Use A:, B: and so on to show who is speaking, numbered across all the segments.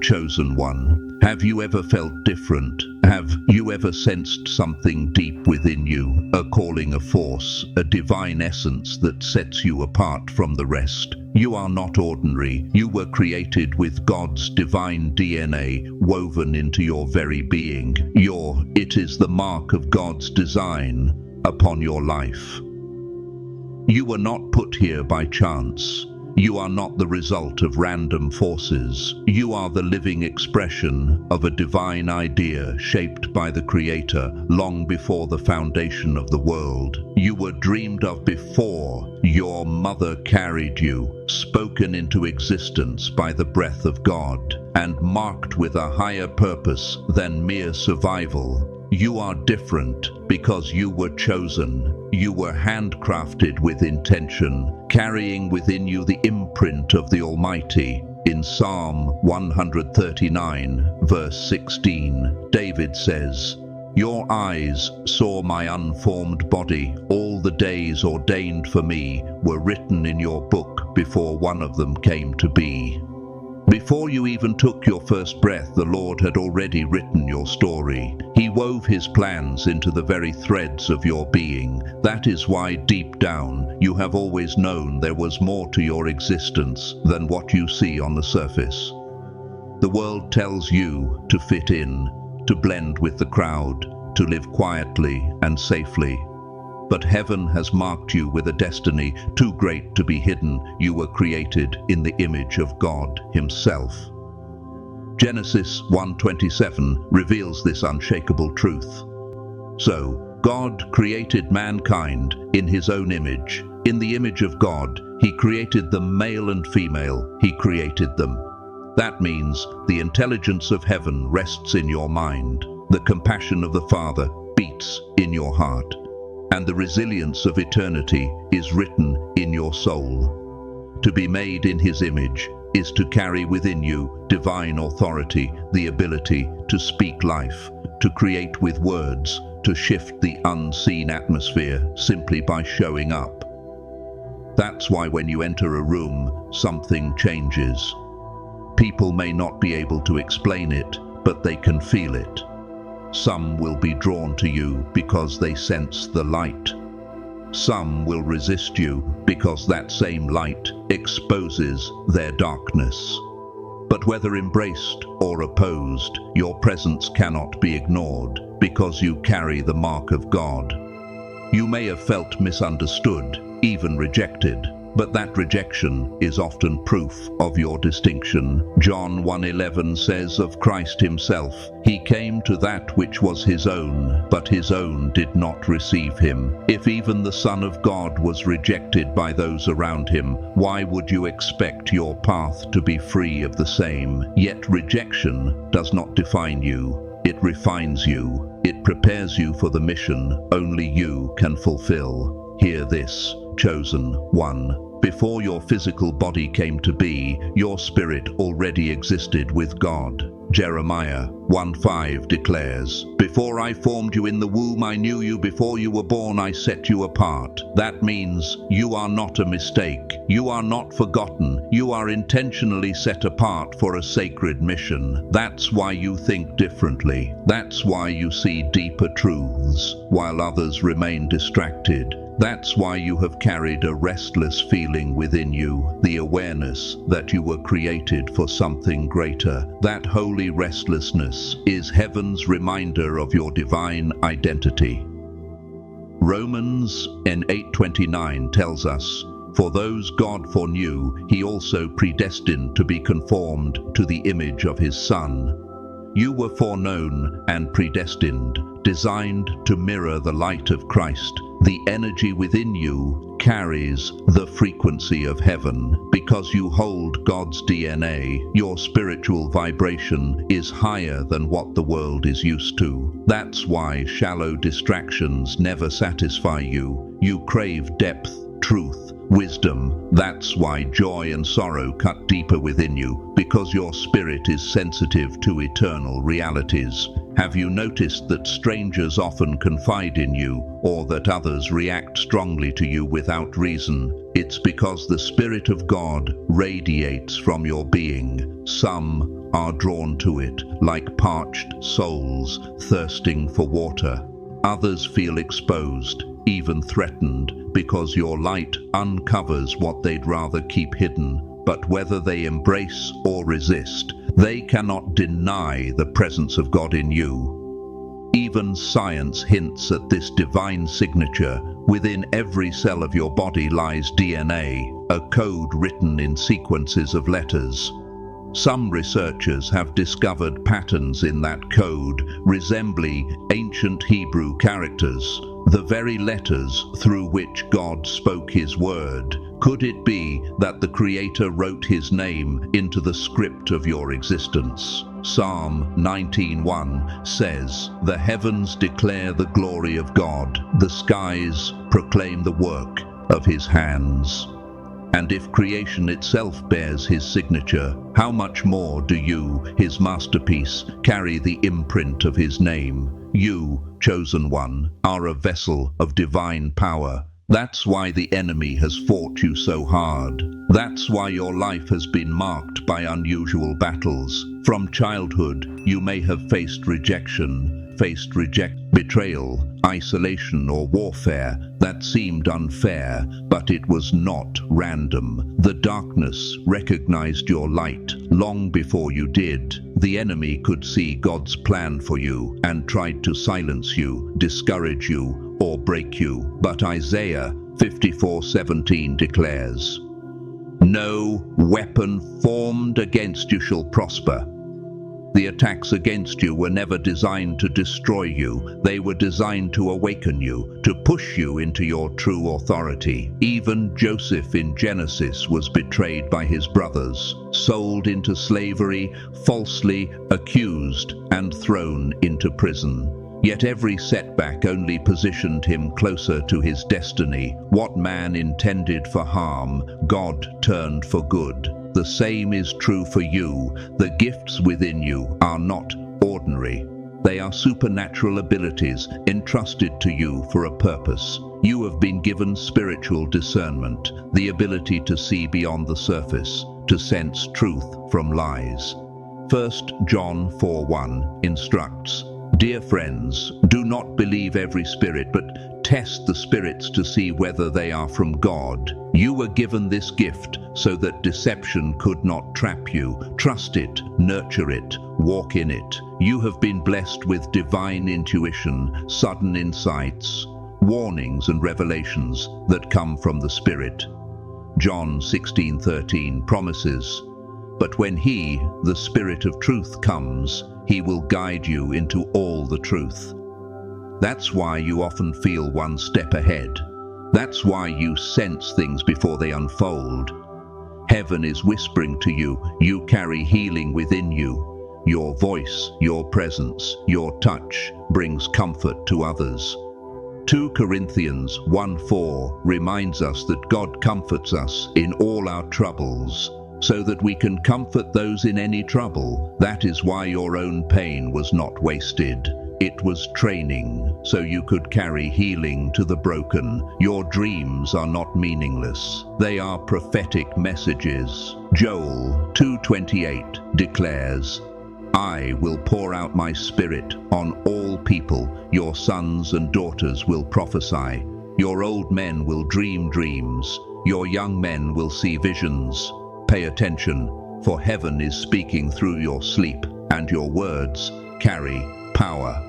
A: chosen one. Have you ever felt different? Have you ever sensed something deep within you, a calling, a force, a divine essence that sets you apart from the rest? You are not ordinary. You were created with God's divine DNA woven into your very being. It is the mark of God's design upon your life. You were not put here by chance. You are not the result of random forces. You are the living expression of a divine idea shaped by the Creator long before the foundation of the world. You were dreamed of before your mother carried you, spoken into existence by the breath of God, and marked with a higher purpose than mere survival. You are different because you were chosen. You were handcrafted with intention, carrying within you the imprint of the Almighty. In Psalm 139, verse 16, David says, "Your eyes saw my unformed body. All the days ordained for me were written in your book before one of them came to be." Before you even took your first breath, the Lord had already written your story. He wove His plans into the very threads of your being. That is why deep down you have always known there was more to your existence than what you see on the surface. The world tells you to fit in, to blend with the crowd, to live quietly and safely. But heaven has marked you with a destiny too great to be hidden. You were created in the image of God Himself. Genesis 1:27 reveals this unshakable truth. So, God created mankind in His own image. In the image of God, He created them male and female. He created them. That means the intelligence of heaven rests in your mind. The compassion of the Father beats in your heart. And the resilience of eternity is written in your soul. To be made in His image is to carry within you divine authority, the ability to speak life, to create with words, to shift the unseen atmosphere simply by showing up. That's why when you enter a room, something changes. People may not be able to explain it, but they can feel it. Some will be drawn to you because they sense the light. Some will resist you because that same light exposes their darkness. But whether embraced or opposed, your presence cannot be ignored because you carry the mark of God. You may have felt misunderstood, even rejected, but that rejection is often proof of your distinction. John 1:11 says of Christ Himself, "He came to that which was His own, but His own did not receive Him." If even the Son of God was rejected by those around Him, why would you expect your path to be free of the same? Yet rejection does not define you. It refines you. It prepares you for the mission only you can fulfill. Hear this, chosen one. Before your physical body came to be, your spirit already existed with God. Jeremiah 1:5 declares, "Before I formed you in the womb, I knew you. Before you were born, I set you apart." That means you are not a mistake. You are not forgotten. You are intentionally set apart for a sacred mission. That's why you think differently. That's why you see deeper truths, while others remain distracted. That's why you have carried a restless feeling within you, the awareness that you were created for something greater. That holy restlessness is heaven's reminder of your divine identity. Romans 8:29 tells us, "For those God foreknew, He also predestined to be conformed to the image of His Son." You were foreknown and predestined, designed to mirror the light of Christ. The energy within you carries the frequency of heaven. Because you hold God's DNA, your spiritual vibration is higher than what the world is used to. That's why shallow distractions never satisfy you. You crave depth, truth, wisdom. That's why joy and sorrow cut deeper within you, because your spirit is sensitive to eternal realities. Have you noticed that strangers often confide in you, or that others react strongly to you without reason? It's because the Spirit of God radiates from your being. Some are drawn to it, like parched souls thirsting for water. Others feel exposed, even threatened, because your light uncovers what they'd rather keep hidden. But whether they embrace or resist, they cannot deny the presence of God in you. Even science hints at this divine signature. Within every cell of your body lies DNA, a code written in sequences of letters. Some researchers have discovered patterns in that code resembling ancient Hebrew characters, the very letters through which God spoke his word. Could it be that the Creator wrote his name into the script of your existence? Psalm 19:1 says, "The heavens declare the glory of God, the skies proclaim the work of his hands." And if creation itself bears his signature, how much more do you, his masterpiece, carry the imprint of his name? You, chosen one, are a vessel of divine power. That's why the enemy has fought you so hard. That's why your life has been marked by unusual battles. From childhood, you may have faced betrayal, isolation, or warfare that seemed unfair, but it was not random. The darkness recognized your light long before you did. The enemy could see God's plan for you and tried to silence you, discourage you, or break you. But Isaiah 54:17 declares, "No weapon formed against you shall prosper." The attacks against you were never designed to destroy you. They were designed to awaken you, to push you into your true authority. Even Joseph in Genesis was betrayed by his brothers, sold into slavery, falsely accused, and thrown into prison. Yet every setback only positioned him closer to his destiny. What man intended for harm, God turned for good. The same is true for you. The gifts within you are not ordinary. They are supernatural abilities entrusted to you for a purpose. You have been given spiritual discernment, the ability to see beyond the surface, to sense truth from lies. 1 John 4:1 instructs, "Dear friends, do not believe every spirit, but test the spirits to see whether they are from God. You were given this gift so that deception could not trap you. Trust it, nurture it, walk in it. You have been blessed with divine intuition, sudden insights, warnings and revelations that come from the Spirit." John 16:13 promises, "But when He, the Spirit of truth, comes, He will guide you into all the truth." That's why you often feel one step ahead. That's why you sense things before they unfold. Heaven is whispering to you. You carry healing within you. Your voice, your presence, your touch brings comfort to others. 2 Corinthians 1:4 reminds us that God comforts us in all our troubles, so that we can comfort those in any trouble. That is why your own pain was not wasted. It was training, so you could carry healing to the broken. Your dreams are not meaningless. They are prophetic messages. Joel 2:28 declares, "I will pour out my spirit on all people. Your sons and daughters will prophesy. Your old men will dream dreams. Your young men will see visions." Pay attention, for heaven is speaking through your sleep, and your words carry power.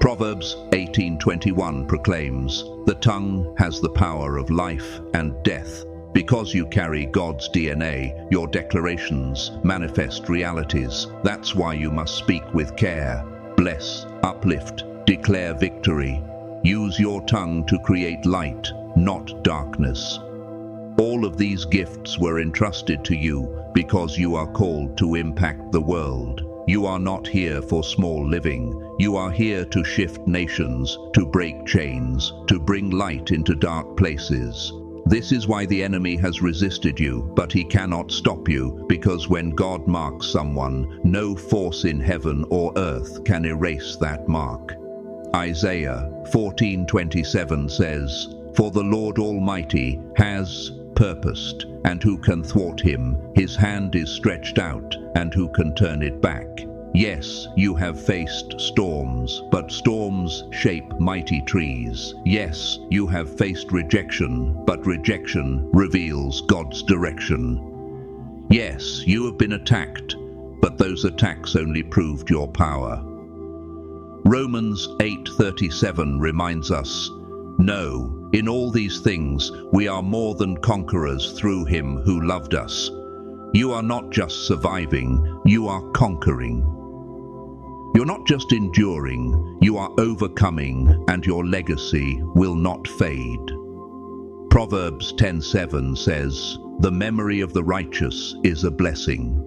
A: Proverbs 18:21 proclaims, "The tongue has the power of life and death." Because you carry God's DNA, your declarations manifest realities. That's why you must speak with care. Bless, uplift, declare victory. Use your tongue to create light, not darkness. All of these gifts were entrusted to you because you are called to impact the world. You are not here for small living. You are here to shift nations, to break chains, to bring light into dark places. This is why the enemy has resisted you, but he cannot stop you, because when God marks someone, no force in heaven or earth can erase that mark. Isaiah 14:27 says, "For the Lord Almighty has purposed, and who can thwart him? His hand is stretched out, and who can turn it back? Yes, you have faced storms, but storms shape mighty trees. Yes, you have faced rejection, but rejection reveals God's direction. Yes, you have been attacked, but those attacks only proved your power. Romans 8:37 reminds us, "No, in all these things we are more than conquerors through him who loved us." You are not just surviving, you are conquering. You're not just enduring, you are overcoming, and your legacy will not fade. Proverbs 10:7 says, "The memory of the righteous is a blessing."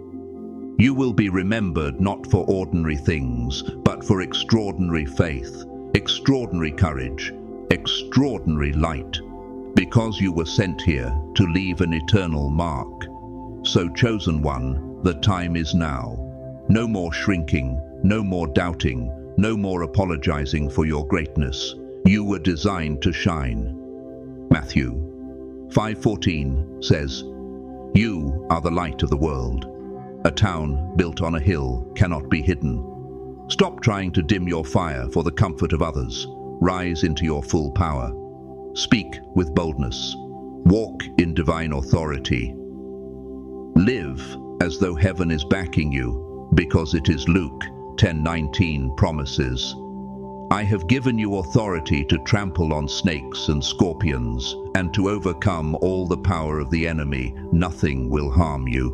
A: You will be remembered not for ordinary things, but for extraordinary faith, extraordinary courage, extraordinary light, because you were sent here to leave an eternal mark. So, chosen one, the time is now. No more shrinking, no more doubting, no more apologizing for your greatness. You were designed to shine. Matthew 5:14 says, "You are the light of the world. A town built on a hill cannot be hidden." Stop trying to dim your fire for the comfort of others. Rise into your full power. Speak with boldness. Walk in divine authority. Live as though heaven is backing you, because it is Luke 10:19 promises, "I have given you authority to trample on snakes and scorpions, and to overcome all the power of the enemy. Nothing will harm you."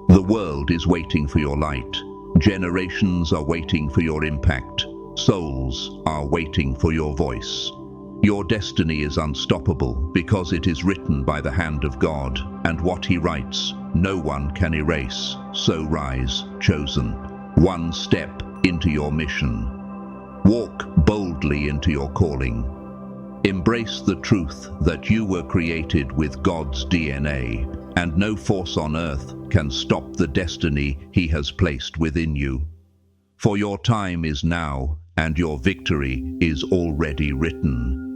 A: The world is waiting for your light. Generations are waiting for your impact. Souls are waiting for your voice. Your destiny is unstoppable because it is written by the hand of God, and what he writes, no one can erase. So rise, chosen, one step into your mission. Walk boldly into your calling. Embrace the truth that you were created with God's DNA, and no force on earth can stop the destiny he has placed within you. For your time is now, and your victory is already written.